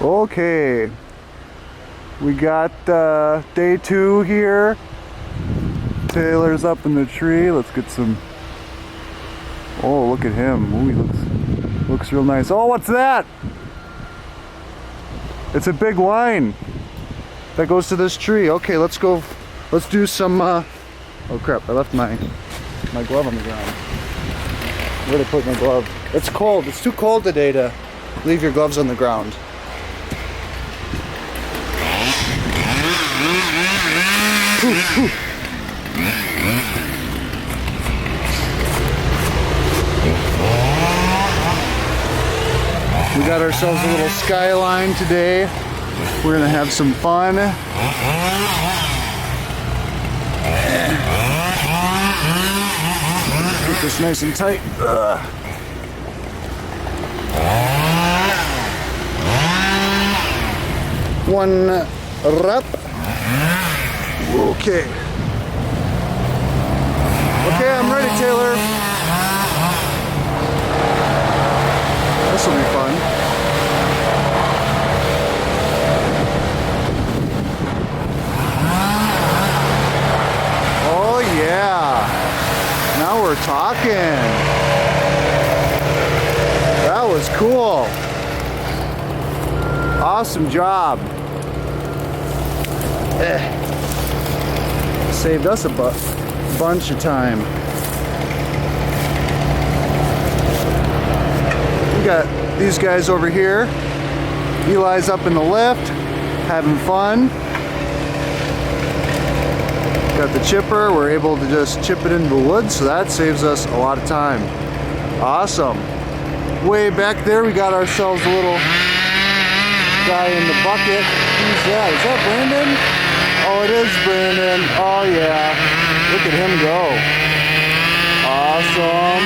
Okay, we got day 2 here. Taylor's up in the tree. Let's get some. Oh, look at him. Ooh, he looks real nice. Oh, what's that? It's a big line that goes to this tree. Okay, let's go. Let's do some. Oh crap! I left my glove on the ground. Where did I put my glove? It's cold. It's too cold today to leave your gloves on the ground. Ooh, ooh. We got ourselves a little skyline today. We're gonna have some fun. Keep this nice and tight. One rep. Okay. Okay, I'm ready, Taylor. This will be fun. Oh yeah. Now we're talking. That was cool. Awesome job. Saved us a bunch of time. We got these guys over here. Eli's up in the lift, having fun. Got the chipper. We're able to just chip it into the wood, so that saves us a lot of time. Awesome. Way back there, we got ourselves a little guy in the bucket. Who's that? Is that Brandon? Oh, it is Brandon. Oh yeah. Look at him go. Awesome.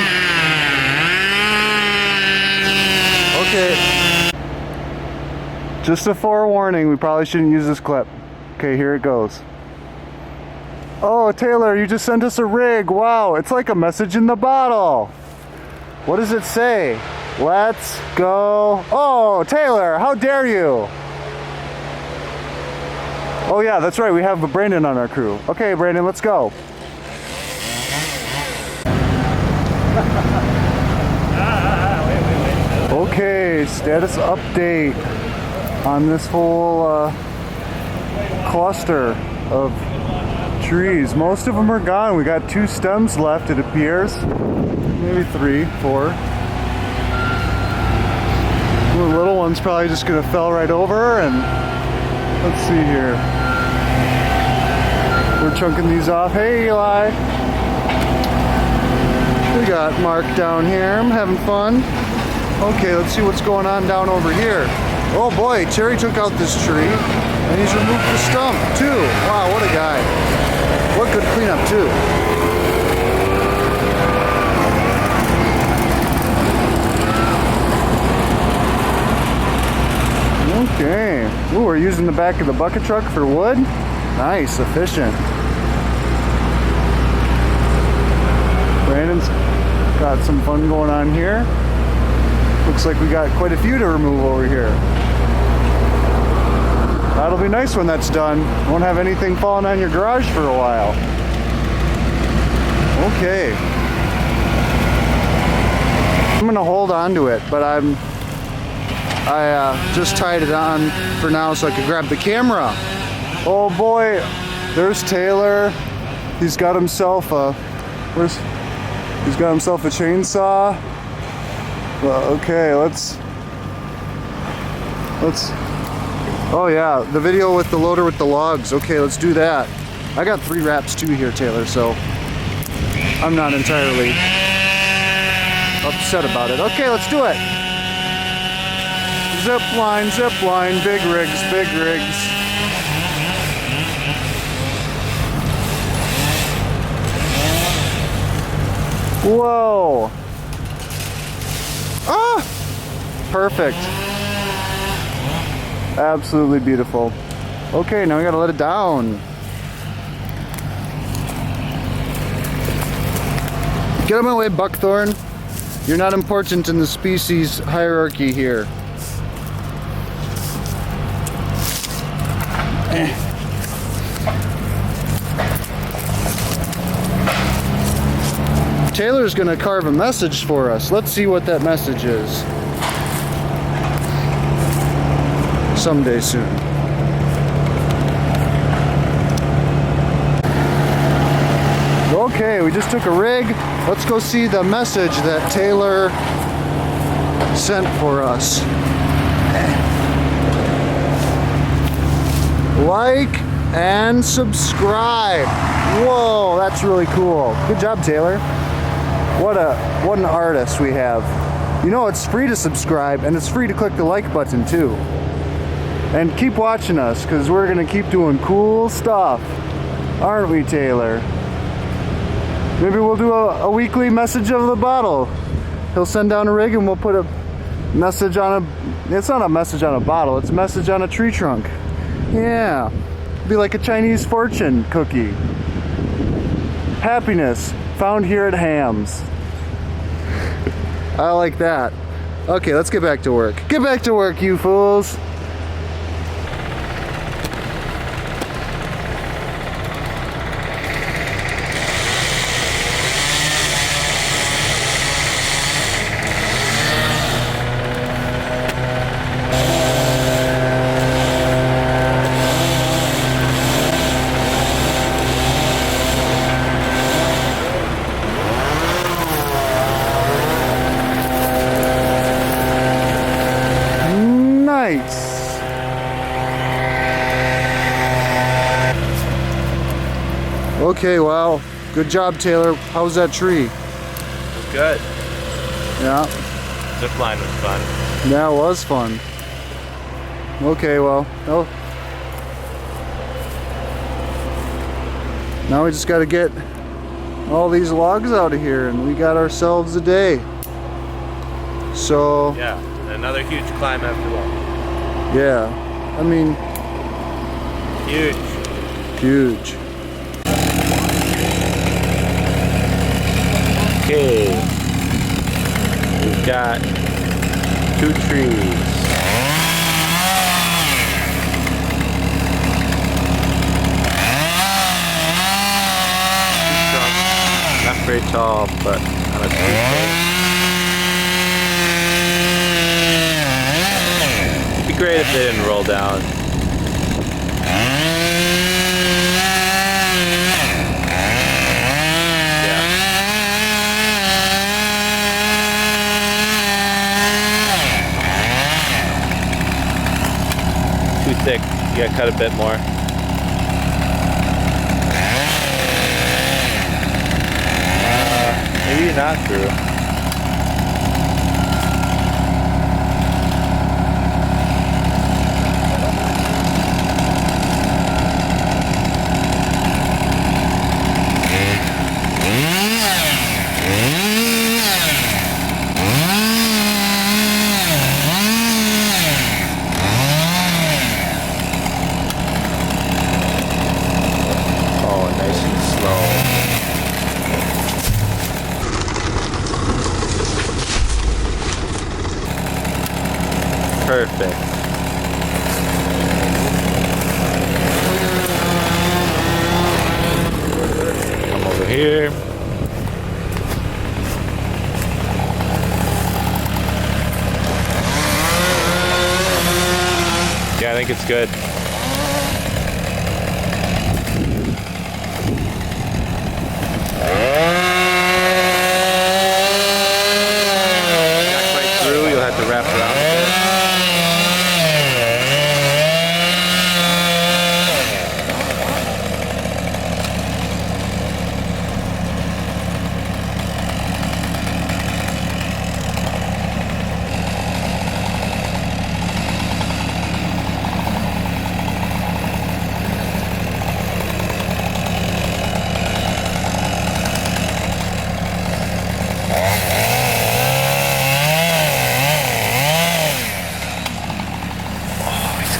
Okay. Just a forewarning, we probably shouldn't use this clip. Okay, here it goes. Oh, Taylor, you just sent us a rig. Wow, it's like a message in the bottle. What does it say? Let's go. Oh, Taylor, how dare you? Oh yeah, that's right, we have Brandon on our crew. Okay, Brandon, let's go. Okay, status update on this whole cluster of trees. Most of them are gone. We got 2 stems left, it appears. Maybe 3, 4. The little one's probably just gonna fell right over, and let's see here. We're chunking these off. Hey, Eli. We got Mark down here. I'm having fun. Okay, let's see what's going on down over here. Oh boy, Terry took out this tree, and he's removed the stump too. Wow, what a guy. What good cleanup too. Okay. Ooh, we're using the back of the bucket truck for wood. Nice, efficient. Brandon's got some fun going on here. Looks like we got quite a few to remove over here. That'll be nice when that's done. Won't have anything falling on your garage for a while. Okay. I'm gonna hold on to it, but I just tied it on for now so I could grab the camera. Oh boy, there's Taylor. He's got himself a chainsaw. Well, okay, let's. Oh yeah, the video with the loader with the logs. Okay, let's do that. I got 3 wraps too here, Taylor, so I'm not entirely upset about it. Okay, let's do it. Zip line, big rigs, big rigs. Whoa. Ah! Perfect. Absolutely beautiful. Okay, now we gotta let it down. Get out of my way, buckthorn. You're not important in the species hierarchy here. Taylor's gonna carve a message for us. Let's see what that message is. Someday soon. Okay, we just took a rig. Let's go see the message that Taylor sent for us. Like and subscribe. Whoa, that's really cool. Good job, Taylor. What an artist we have. You know, it's free to subscribe and it's free to click the like button too. And keep watching us because we're gonna keep doing cool stuff, aren't we, Taylor? Maybe we'll do a weekly message of the bottle. He'll send down a rig and we'll put a message on a, it's not a message on a bottle, it's a message on a tree trunk. Yeah, be like a Chinese fortune cookie. Happiness found here at Hams. I like that. Okay, let's get back to work. Get back to work, you fools. Okay, well, good job, Taylor. How was that tree? It was good. Yeah. Zip line was fun. Yeah, it was fun. Okay, well, now we just got to get all these logs out of here, and we got ourselves a day. So yeah, another huge climb after all. Yeah, I mean, huge. Okay, we've got 2 trees. Not very tall, but on a tree stand. It'd be great if they didn't roll down. Too thick. You gotta cut a bit more. Maybe you're not through. Perfect. Come over here. Yeah, I think it's good. Not quite through, you'll have to wrap around a bit.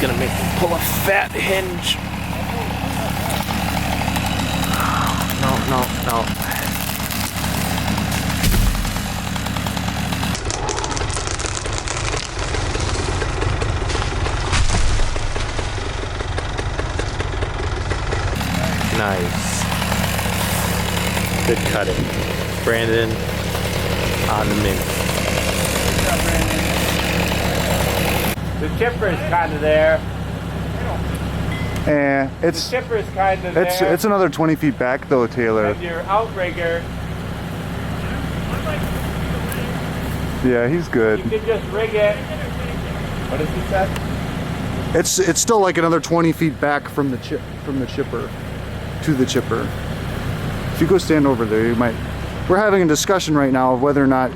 Gonna make me pull a fat hinge. No. Nice. Good cutting. Brandon on the mint. The chipper's kind of there. It's The chipper's kind of there. it's another 20 feet back though, Taylor. And your outrigger, Yeah, he's good. you can just rig it. What does he say? It's still like another 20 feet back from the chipper to the chipper. If you go stand over there, you might. We're having a discussion right now of whether or not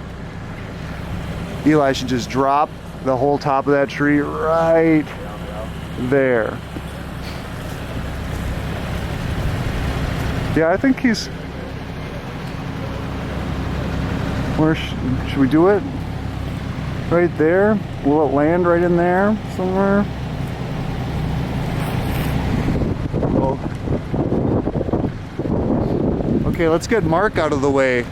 Eli should just drop the whole top of that tree right there. Yeah, I think he's. Where should we do it? Right there? Will it land right in there somewhere? Oh. Okay, let's get Mark out of the way.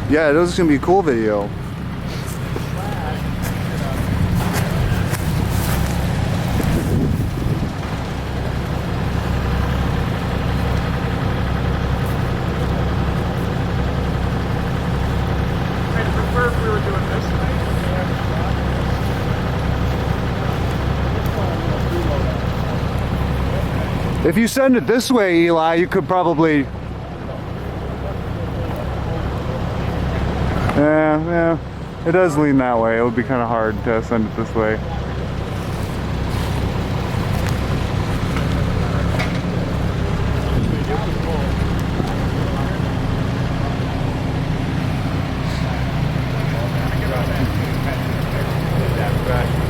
Yeah, this is gonna be a cool video. If you send it this way, Eli, you could probably. Yeah, it does lean that way. It would be kind of hard to send it this way.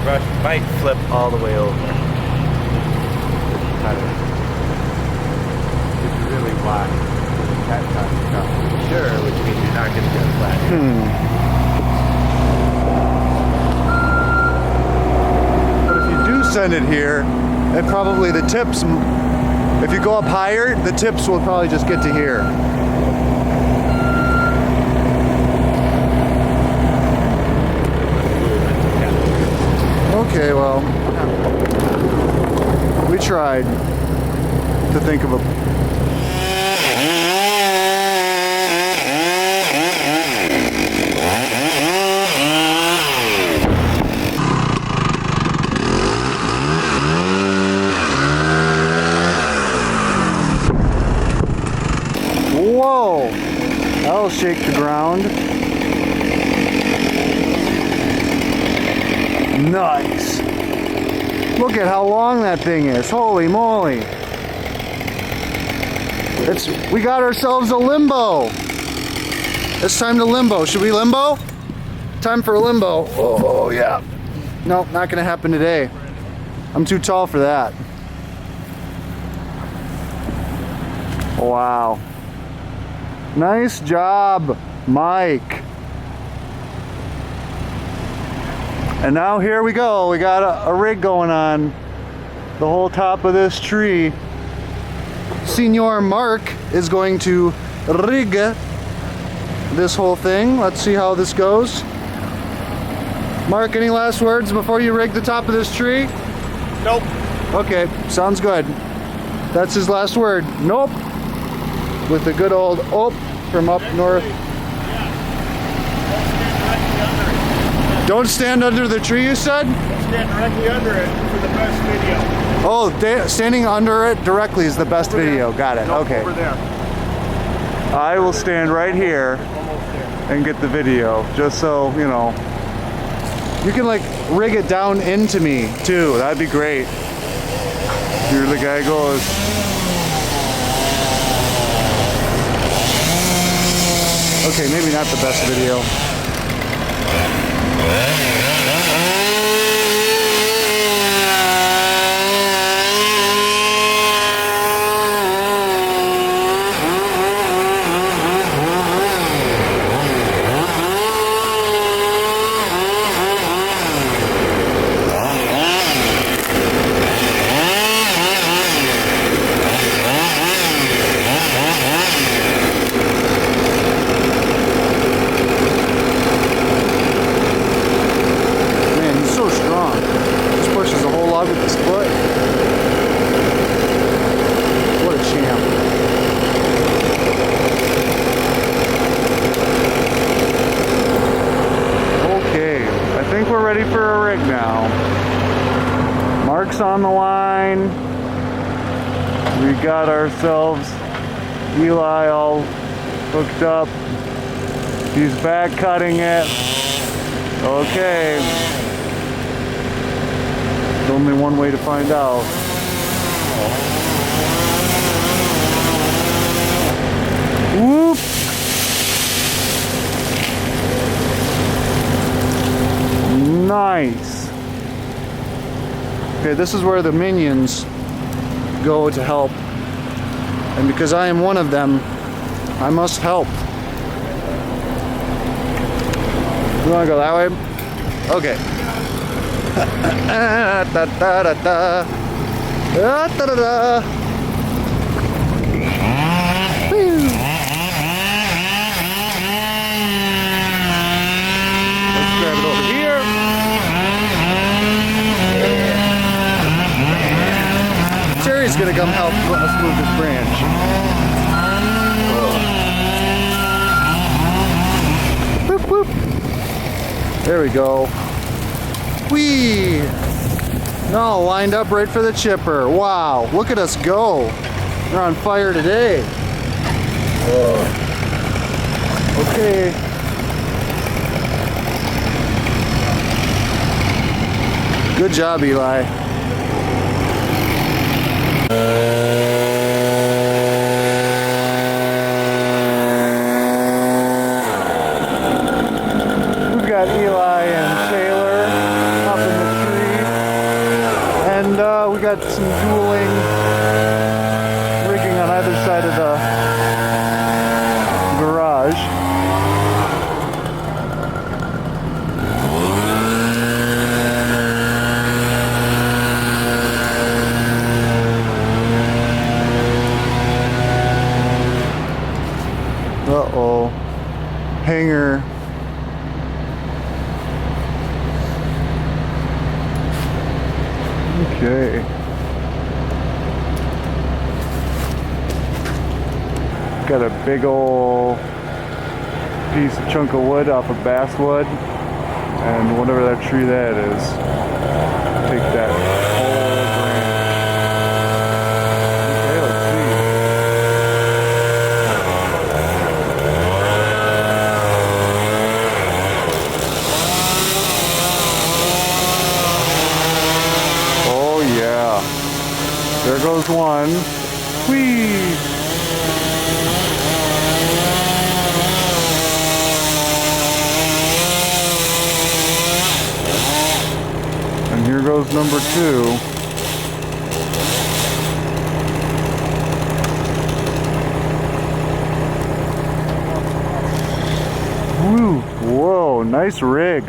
Brush might flip all the way over. It's really wide. Sure, which means you're not going to get a flat. But if you do send it here, and probably the tips, if you go up higher, the tips will probably just get to here. Okay, well, we tried to think of a. Whoa! That'll shake the ground. Nice. Look at how long that thing is. Holy moly. We got ourselves a limbo. It's time to limbo. Should we limbo? Time for a limbo. Oh, yeah. Nope, not gonna happen today. I'm too tall for that. Wow. Nice job, Mike. And now here we go. We got a rig going on the whole top of this tree. Senior Mark is going to rig this whole thing. Let's see how this goes. Mark, any last words before you rig the top of this tree? Nope. Okay, sounds good. That's his last word. Nope. With the good old "ope" from up north. Don't stand under the tree, you said? Stand directly under it for the best video. Oh, standing under it directly is the best video. Got it. Okay. Over there. I will stand right here and get the video, just so, you know. You can like rig it down into me too. That'd be great. Here the guy goes. Okay, maybe not the best video. hooks on the line. We got ourselves Eli all hooked up. He's back cutting it. Okay. There's only one way to find out. Whoop! Nice. Okay, this is where the minions go to help. And because I am one of them, I must help. You want to go that way? Okay. Da, da, da, da. Da, da, da, da. Woo. Let's grab it over here. Terry's gonna come help us move this branch. Whoop, whoop. There we go. Whee! No, lined up right for the chipper. Wow, look at us go. We're on fire today. Okay. Good job, Eli. We've got Eli and Taylor up in the tree, and we got some dueling rigging on either side of the garage. Uh-oh. Hanger. Okay. Got a big old piece of chunk of wood off of basswood, and whatever that tree that is, take that whole branch. Okay, let's see. Oh yeah, there goes one. Whee! And here goes number 2. Woo! Whoa, nice rig.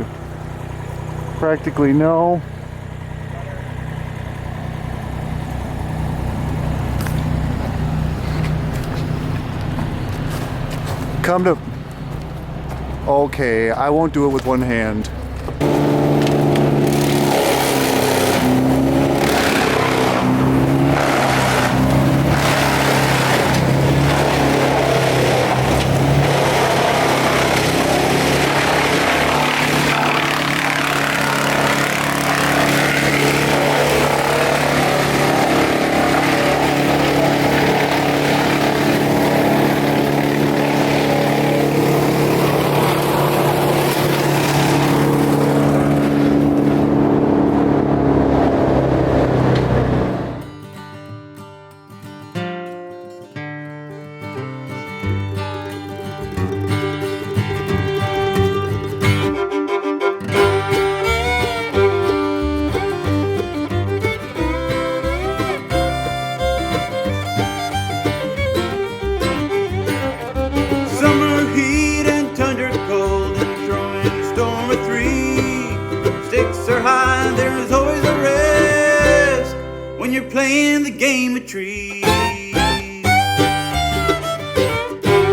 Practically no. Come to... Okay, I won't do it with one hand. You're playing the game of trees.